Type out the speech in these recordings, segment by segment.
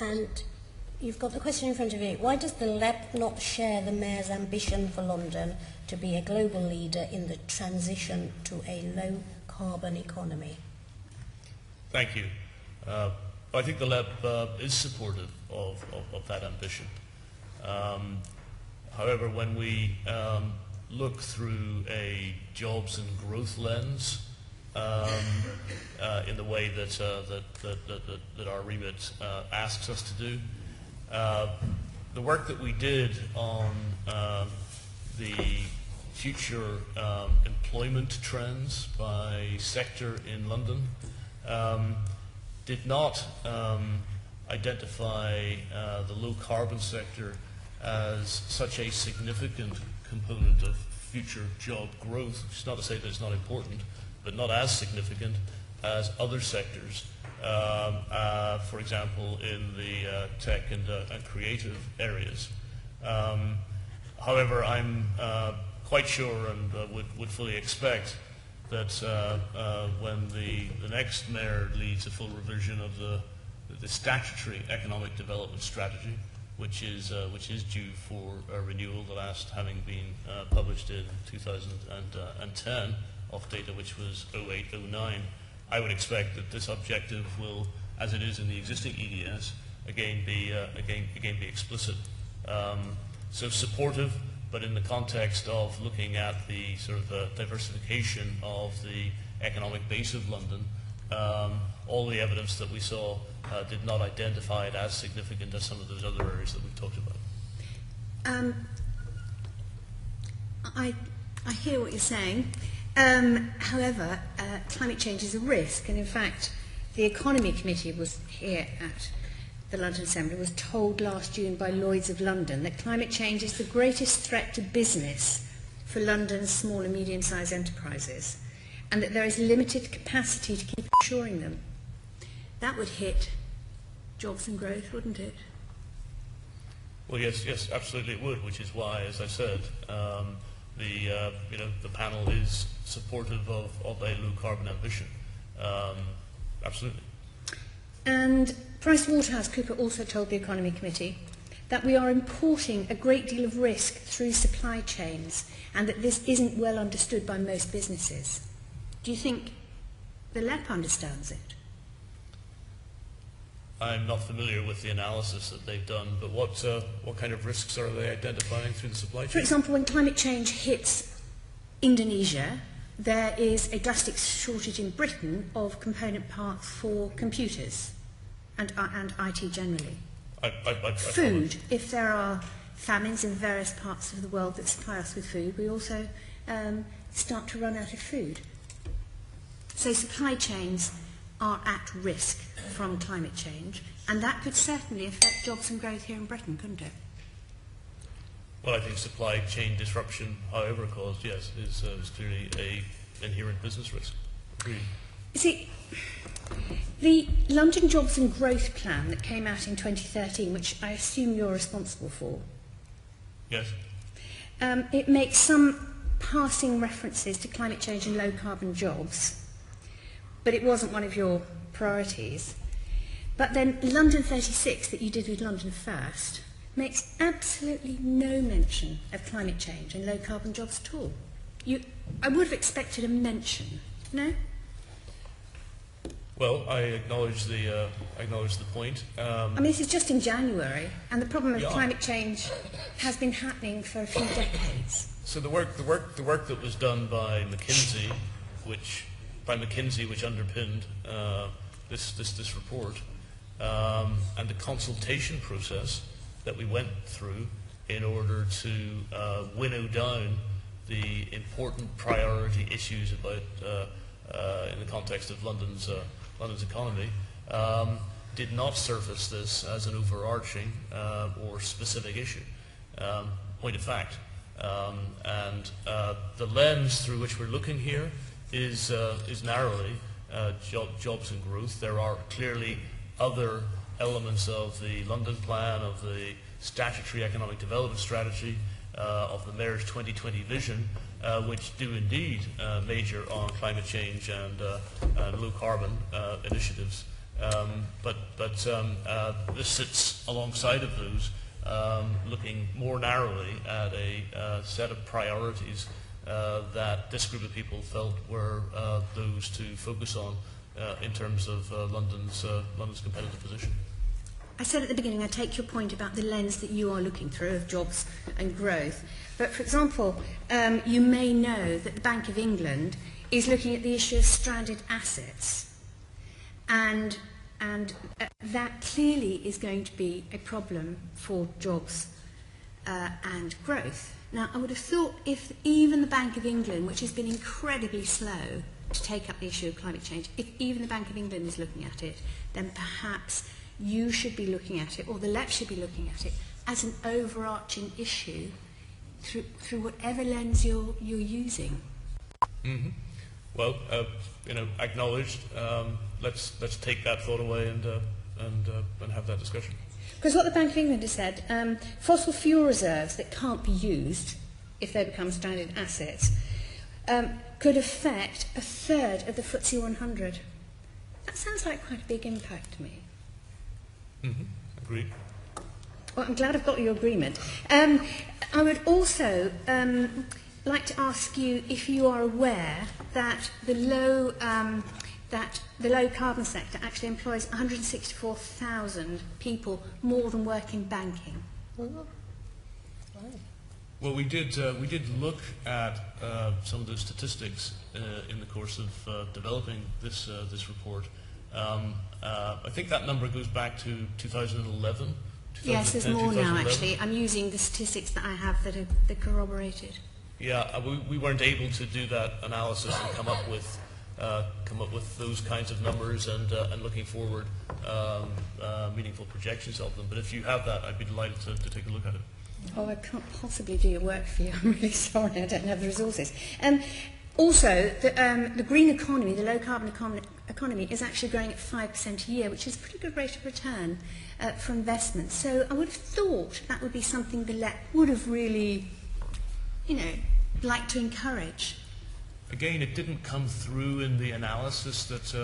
And you've got the question in front of you. Why does the LEP not share the Mayor's ambition for London to be a global leader in the transition to a low-carbon economy? Thank you. I think the LEP is supportive of that ambition. However, when we look through a jobs and growth lens in the way that our remit asks us to do, the work that we did on the future employment trends by sector in London did not identify the low carbon sector as such a significant component of future job growth, which is not to say that it's not important, but not as significant as other sectors. For example, in the tech and creative areas. However, I'm quite sure and would fully expect that when the next mayor leads a full revision of the statutory economic development strategy, which is due for renewal, the last having been published in 2010 off data which was 08-09, I would expect that this objective will, as it is in the existing EDS, again be explicit. So supportive, but in the context of looking at the sort of diversification of the economic base of London, all the evidence that we saw did not identify it as significant as some of those other areas that we've talked about. I hear what you're saying. However, climate change is a risk, and in fact, the Economy Committee was here at the London Assembly, was told last June by Lloyds of London that climate change is the greatest threat to business for London's small and medium-sized enterprises, and that there is limited capacity to keep insuring them. That would hit jobs and growth, wouldn't it? Well, yes, absolutely it would, which is why, as I said, the panel is supportive of a low carbon ambition. Absolutely. And PricewaterhouseCoopers also told the Economy Committee that we are importing a great deal of risk through supply chains and that this isn't well understood by most businesses. Do you think the LEP understands it? I'm not familiar with the analysis that they've done, but what kind of risks are they identifying through the supply chain? For example, when climate change hits Indonesia, there is a drastic shortage in Britain of component parts for computers and IT generally. Food, if there are famines in various parts of the world that supply us with food, we also start to run out of food. So supply chains are at risk from climate change, and that could certainly affect jobs and growth here in Britain, couldn't it? Well, I think supply chain disruption, however caused, yes, is clearly an inherent business risk. Agreed. You see, the London Jobs and Growth Plan that came out in 2013, which I assume you're responsible for, yes, it makes some passing references to climate change and low carbon jobs, but it wasn't one of your priorities. But then London 36, that you did with London First, makes absolutely no mention of climate change and low carbon jobs at all. I would have expected a mention, no? Well, I acknowledge the point. I mean, this is just in January, and the problem of climate change has been happening for a few decades. So the work that was done by McKinsey, which underpinned this report, and the consultation process that we went through in order to winnow down the important priority issues about in the context of London's economy, did not surface this as an overarching or specific issue. Point of fact. And the lens through which we're looking here is narrowly jobs and growth. There are clearly other elements of the London plan, of the statutory economic development strategy, of the Mayor's 2020 vision, which do indeed major on climate change and low carbon initiatives. But this sits alongside of those, looking more narrowly at a set of priorities that this group of people felt were those to focus on in terms of London's competitive position. I said at the beginning, I take your point about the lens that you are looking through of jobs and growth. But for example, you may know that the Bank of England is looking at the issue of stranded assets. And that clearly is going to be a problem for jobs and growth. Now, I would have thought if even the Bank of England, which has been incredibly slow to take up the issue of climate change, if even the Bank of England is looking at it, then perhaps you should be looking at it, or the LEP should be looking at it, as an overarching issue through whatever lens you're using. Mm-hmm. Well, acknowledged. Let's take that thought away and have that discussion. Because what the Bank of England has said, fossil fuel reserves that can't be used if they become stranded assets could affect a third of the FTSE 100. That sounds like quite a big impact to me. Mm-hmm. Agreed. Well, I'm glad I've got your agreement. I would also like to ask you if you are aware that the low carbon sector actually employs 164,000 people more than work in banking. Well, we did look at some of the statistics in the course of developing this report. I think that number goes back to 2011. Yes, there's more now actually. I'm using the statistics that I have that are corroborated. Yeah, we weren't able to do that analysis and come up with those kinds of numbers and looking forward meaningful projections of them. But if you have that, I'd be delighted to take a look at it. Oh, I can't possibly do your work for you. I'm really sorry, I don't have the resources. Also, the green economy, the low-carbon economy, is actually growing at 5% a year, which is a pretty good rate of return for investment. So I would have thought that would be something the LEP would have really, liked to encourage. Again, it didn't come through in the analysis that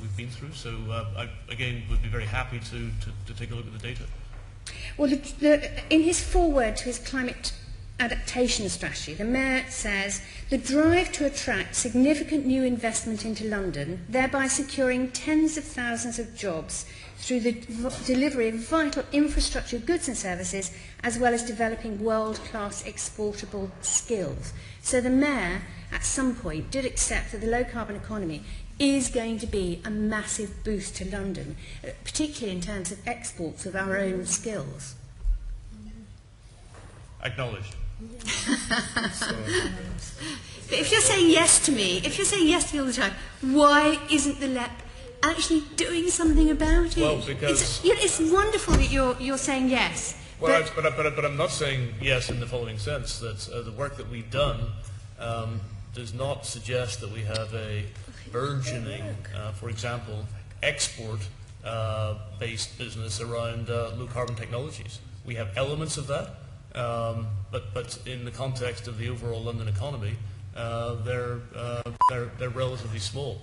we've been through. So I, again, would be very happy to take a look at the data. Well, in his foreword to his climate adaptation strategy, the Mayor says, the drive to attract significant new investment into London, thereby securing tens of thousands of jobs through the delivery of vital infrastructure, goods and services, as well as developing world-class exportable skills. So the Mayor, at some point, did accept that the low-carbon economy is going to be a massive boost to London, particularly in terms of exports of our own skills. Acknowledged. But if you're saying yes to me, all the time, why isn't the LEP actually doing something about it? Well, because it's wonderful that you're saying yes. Well, but I'm not saying yes in the following sense, that the work that we've done does not suggest that we have a burgeoning, for example, export-based business around low-carbon technologies. We have elements of that, but in the context of the overall London economy, they're relatively small.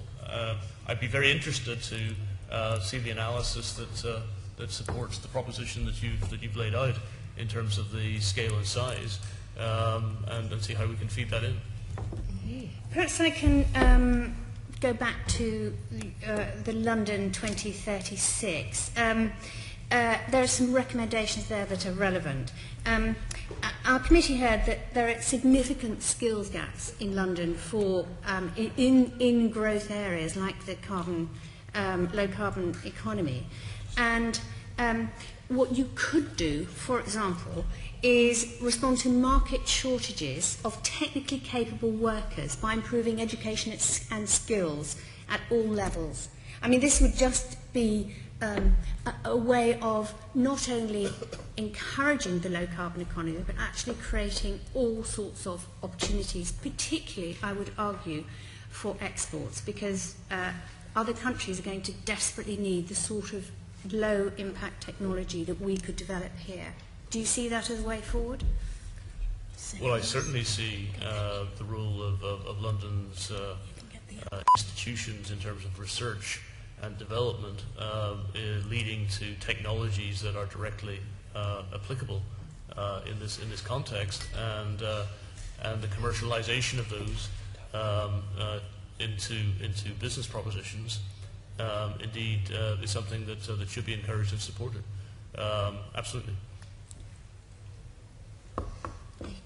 I'd be very interested to see the analysis that supports the proposition that you've laid out in terms of the scale and size, and see how we can feed that in. Perhaps I can go back to the London 2036. There are some recommendations there that are relevant. Our committee heard that there are significant skills gaps in London for in growth areas like the low carbon economy, and what you could do, for example, is respond to market shortages of technically capable workers by improving education and skills at all levels. I mean, this would just be a way of not only encouraging the low-carbon economy, but actually creating all sorts of opportunities, particularly, I would argue, for exports, because other countries are going to desperately need the sort of low-impact technology that we could develop here. Do you see that as a way forward? Well, I certainly see the role of London's institutions in terms of research and development leading to technologies that are directly applicable in this context, and the commercialization of those into business propositions indeed is something that should be encouraged and supported. Absolutely.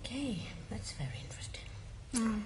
Okay, that's very interesting.